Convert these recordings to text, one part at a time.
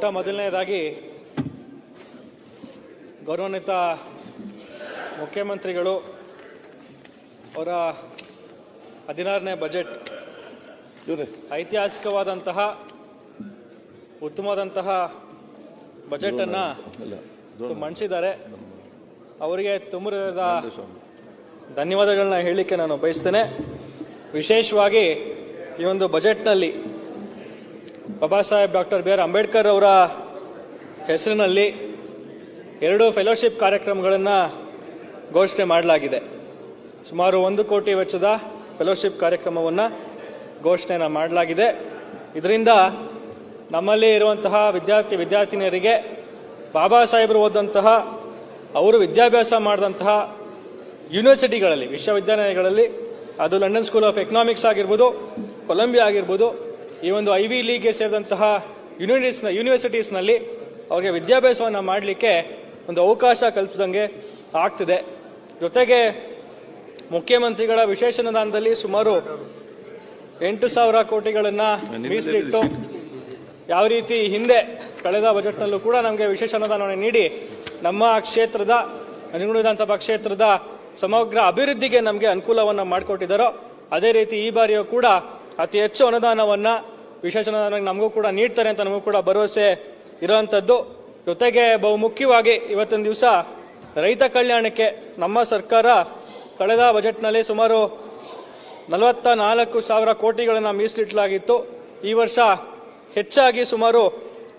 ಮೊಟ್ಟ ಮೊದಲನೇದಾಗಿ ಗೌರವಾನ್ವಿತ ಮುಖ್ಯಮಂತ್ರಿಗಳು ಅವರ 16ನೇ ಬಜೆಟ್ ಐತಿಹಾಸಿಕವಾದಂತಹ ಉತ್ತಮವಾದಂತಹ ಬಜೆಟ್ ಅನ್ನ ಮಂಡಿಸಿದ್ದಾರೆ. ಅವರಿಗೆ ತುಂಬದ ಧನ್ಯವಾದಗಳನ್ನ ಹೇಳಲಿಕ್ಕೆ ನಾನು ಬಯಸ್ತೇನೆ. ವಿಶೇಷವಾಗಿ ಈ ಒಂದು ಬಜೆಟ್ನಲ್ಲಿ Baba Saheb doctor B R Ambedkar ಅವರ ಹೆಸರಿನಲ್ಲಿ 2 ಫೆಲೋಶಿಪ್ ಕಾರ್ಯಕ್ರಮಗಳನ್ನು ಘೋಷಣೆ ಮಾಡಲಾಗಿದೆ. ಸುಮಾರು 1 ಕೋಟಿ ವೆಚ್ಚದ ಫೆಲೋಶಿಪ್ ಕಾರ್ಯಕ್ರಮವನ್ನು ಘೋಷಣೆಯನ್ನು ಮಾಡಲಾಗಿದೆ. ಇದರಿಂದ ನಮ್ಮಲ್ಲಿ ಇರುವಂತಹ ವಿದ್ಯಾರ್ಥಿನಿಯರಿಗೆ ಬಾಬಾ ಸಾಹೇಬರು ಓದಂತಹ ಅವರು ವಿದ್ಯಾಭ್ಯಾಸ ಮಾಡಿದಂತಹ ಯೂನಿವರ್ಸಿಟಿಗಳಲ್ಲಿ ವಿಶ್ವವಿದ್ಯಾಲಯಗಳಲ್ಲಿ ಅದು ಲಂಡನ್ ಸ್ಕೂಲ್ ಆಫ್ ಎಕನಾಮಿಕ್ಸ್ ಆಗಿರ್ಬೋದು, ಕೊಲಂಬಿಯಾ ಆಗಿರ್ಬೋದು, ಈ ಒಂದು ಐವಿ ಲೀಗ್ಗೆ ಸೇರಿದಂತಹ ಯೂನಿವರ್ಸಿಟೀಸ್ನಲ್ಲಿ ಅವರಿಗೆ ವಿದ್ಯಾಭ್ಯಾಸವನ್ನು ಮಾಡಲಿಕ್ಕೆ ಒಂದು ಅವಕಾಶ ಕಲ್ಪಿಸಿದಂಗೆ ಆಗ್ತಿದೆ. ಜೊತೆಗೆ ಮುಖ್ಯಮಂತ್ರಿಗಳ ವಿಶೇಷ ಅನುದಾನದಲ್ಲಿ ಸುಮಾರು 8,000 ಕೋಟಿಗಳನ್ನು ಮೀಸಲಿಟ್ಟು ಯಾವ ರೀತಿ ಹಿಂದೆ ಕಳೆದ ಬಜೆಟ್ನಲ್ಲೂ ಕೂಡ ನಮಗೆ ವಿಶೇಷ ಅನುದಾನವನ್ನು ನೀಡಿ ನಮ್ಮ ಕ್ಷೇತ್ರದ ನಂಜನಗೂಡು ವಿಧಾನಸಭಾ ಕ್ಷೇತ್ರದ ಸಮಗ್ರ ಅಭಿವೃದ್ಧಿಗೆ ನಮಗೆ ಅನುಕೂಲವನ್ನು ಮಾಡಿಕೊಟ್ಟಿದ್ದಾರೋ ಅದೇ ರೀತಿ ಈ ಬಾರಿಯೂ ಕೂಡ ಅತಿ ಹೆಚ್ಚು ಅನುದಾನವನ್ನ ವಿಶೇಷ ಅನುದಾನ ನಮಗೂ ಕೂಡ ನೀಡ್ತಾರೆ ಅಂತ ನಮಗೂ ಕೂಡ ಭರವಸೆ ಇರುವಂತದ್ದು. ಜೊತೆಗೆ ಬಹು ಮುಖ್ಯವಾಗಿ ಇವತ್ತಿನ ದಿವಸ ರೈತ ಕಲ್ಯಾಣಕ್ಕೆ ನಮ್ಮ ಸರ್ಕಾರ ಕಳೆದ ಬಜೆಟ್ನಲ್ಲಿ ಸುಮಾರು 44,000 ಕೋಟಿಗಳನ್ನು ಮೀಸಲಿಡಲಾಗಿತ್ತು. ಈ ವರ್ಷ ಹೆಚ್ಚಾಗಿ ಸುಮಾರು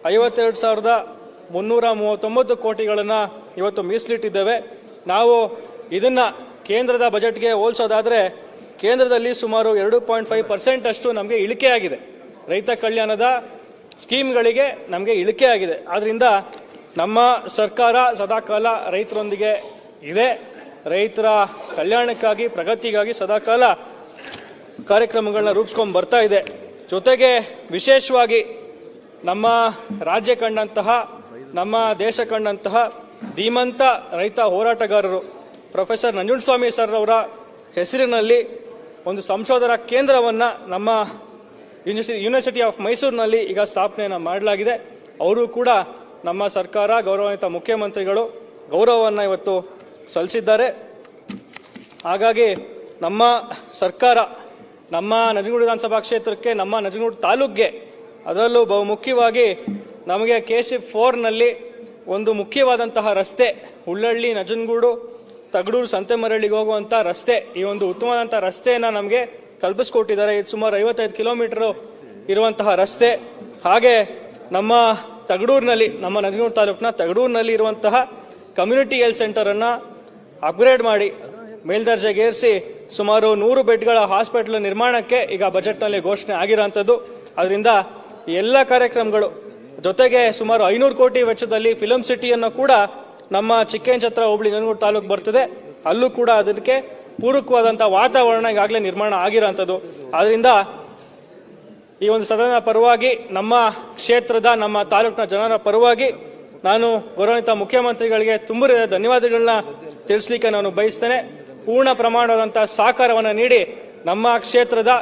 52,339 ಕೋಟಿಗಳನ್ನು ಇವತ್ತು ಮೀಸಲಿಟ್ಟಿದ್ದೇವೆ. ನಾವು ಇದನ್ನ ಕೇಂದ್ರದ ಬಜೆಟ್ಗೆ ಹೋಲಿಸೋದಾದ್ರೆ ಕೇಂದ್ರದಲ್ಲಿ ಸುಮಾರು 2.5% ಅಷ್ಟು ನಮಗೆ ಇಳಿಕೆಯಾಗಿದೆ. ರೈತ ಕಲ್ಯಾಣದ ಸ್ಕೀಮ್ಗಳಿಗೆ ನಮಗೆ ಇಳಿಕೆಯಾಗಿದೆ. ಆದ್ರಿಂದ ನಮ್ಮ ಸರ್ಕಾರ ಸದಾಕಾಲ ರೈತರೊಂದಿಗೆ ಇದೆ. ರೈತರ ಕಲ್ಯಾಣಕ್ಕಾಗಿ ಪ್ರಗತಿಗಾಗಿ ಸದಾಕಾಲ ಕಾರ್ಯಕ್ರಮಗಳನ್ನ ರೂಪಿಸ್ಕೊಂಡು ಬರ್ತಾ ಇದೆ. ಜೊತೆಗೆ ವಿಶೇಷವಾಗಿ ನಮ್ಮ ರಾಜ್ಯ ಕಂಡಂತಹ ನಮ್ಮ ದೇಶ ಕಂಡಂತಹ ಧೀಮಂತ ರೈತ ಹೋರಾಟಗಾರರು ಪ್ರೊಫೆಸರ್ ನಂಜುಂಡಸ್ವಾಮಿ ಸರ್ ಅವರ ಹೆಸರಿನಲ್ಲಿ ಒಂದು ಸಂಶೋಧನಾ ಕೇಂದ್ರವನ್ನ ನಮ್ಮ ಯೂನಿವರ್ಸಿಟಿ ಆಫ್ ಮೈಸೂರಿನಲ್ಲಿ ಈಗ ಸ್ಥಾಪನೆಯನ್ನು ಮಾಡಲಾಗಿದೆ. ಅವರು ಕೂಡ ನಮ್ಮ ಸರ್ಕಾರ ಗೌರವಾನ್ವಿತ ಮುಖ್ಯಮಂತ್ರಿಗಳು ಗೌರವವನ್ನು ಇವತ್ತು ಸಲ್ಲಿಸಿದ್ದಾರೆ. ಹಾಗಾಗಿ ನಮ್ಮ ಸರ್ಕಾರ ನಮ್ಮ ನಂಜನಗೂಡು ವಿಧಾನಸಭಾ ಕ್ಷೇತ್ರಕ್ಕೆ ನಮ್ಮ ನಂಜನಗೂಡು ತಾಲೂಕಿಗೆ ಅದರಲ್ಲೂ ಬಹು ಮುಖ್ಯವಾಗಿ ನಮಗೆ ಕೆಶಿಪ್ 4ನಲ್ಲಿ ಒಂದು ಮುಖ್ಯವಾದಂತಹ ರಸ್ತೆ ಹುಳ್ಳಳ್ಳಿ ನಂಜನಗೂಡು ತಗಡೂರು ಸಂತೆಮರಳ್ಳಿಗೆ ಹೋಗುವಂತ ರಸ್ತೆ, ಈ ಒಂದು ಉತ್ತಮವಾದಂತಹ ರಸ್ತೆಯನ್ನ ನಮಗೆ ಕಲ್ಪಿಸಿಕೊಟ್ಟಿದ್ದಾರೆ. ಇದು ಸುಮಾರು 55 ಕಿಲೋಮೀಟರ್ ಇರುವಂತಹ ರಸ್ತೆ. ಹಾಗೆ ನಮ್ಮ ತಗಡೂರಿನಲ್ಲಿ ನಮ್ಮ ನಂಜನಗೂಡು ತಾಲೂಕಿನ ತಗಡೂರಿನಲ್ಲಿ ಇರುವಂತಹ ಕಮ್ಯುನಿಟಿ ಹೆಲ್ತ್ ಸೆಂಟರ್ ಅನ್ನ ಅಪ್ಗ್ರೇಡ್ ಮಾಡಿ ಮೇಲ್ದರ್ಜೆಗೇರಿಸಿ ಸುಮಾರು 100 ಬೆಡ್ಗಳ ಹಾಸ್ಪಿಟಲ್ ನಿರ್ಮಾಣಕ್ಕೆ ಈಗ ಬಜೆಟ್ನಲ್ಲಿ ಘೋಷಣೆ ಆಗಿರುವಂತದ್ದು. ಅದರಿಂದ ಈ ಎಲ್ಲ ಕಾರ್ಯಕ್ರಮಗಳು ಜೊತೆಗೆ ಸುಮಾರು 500 ಕೋಟಿ ವೆಚ್ಚದಲ್ಲಿ ಫಿಲಂ ಸಿಟಿಯನ್ನು ಕೂಡ ನಮ್ಮ ಚಿಕ್ಕೇಂಚತ್ರ ಹೋಬಳಿ ನಂಜನಗೂಡು ತಾಲೂಕು ಬರ್ತದೆ, ಅಲ್ಲೂ ಕೂಡ ಅದಕ್ಕೆ ಪೂರಕವಾದಂತಹ ವಾತಾವರಣ ಈಗಾಗಲೇ ನಿರ್ಮಾಣ ಆಗಿರುವಂತದ್ದು. ಆದ್ರಿಂದ ಈ ಒಂದು ಸದನದ ಪರವಾಗಿ ನಮ್ಮ ಕ್ಷೇತ್ರದ ನಮ್ಮ ತಾಲೂಕಿನ ಜನರ ಪರವಾಗಿ ನಾನು ಗೌರವಾನ್ವಿತ ಮುಖ್ಯಮಂತ್ರಿಗಳಿಗೆ ತುಂಬ ಧನ್ಯವಾದಗಳನ್ನ ತಿಳಿಸಲಿಕ್ಕೆ ನಾನು ಬಯಸ್ತೇನೆ. ಪೂರ್ಣ ಪ್ರಮಾಣವಾದಂತಹ ಸಹಕಾರವನ್ನು ನೀಡಿ ನಮ್ಮ ಕ್ಷೇತ್ರದ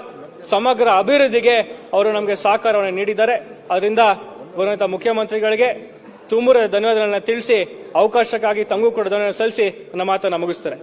ಸಮಗ್ರ ಅಭಿವೃದ್ಧಿಗೆ ಅವರು ನಮಗೆ ಸಹಕಾರವನ್ನು ನೀಡಿದ್ದಾರೆ. ಅದರಿಂದ ಗೌರವಾನ್ವಿತ ಮುಖ್ಯಮಂತ್ರಿಗಳಿಗೆ ತುಂಬ ಧನ್ಯವಾದಗಳನ್ನ ತಿಳಿಸಿ ಅವಕಾಶಕ್ಕಾಗಿ ತಮಗೂ ಕೂಡ ಧನ್ಯವಾದ ಸಲ್ಲಿಸಿ ನನ್ನ ಮಾತನ್ನು ಮುಗಿಸ್ತಾರೆ.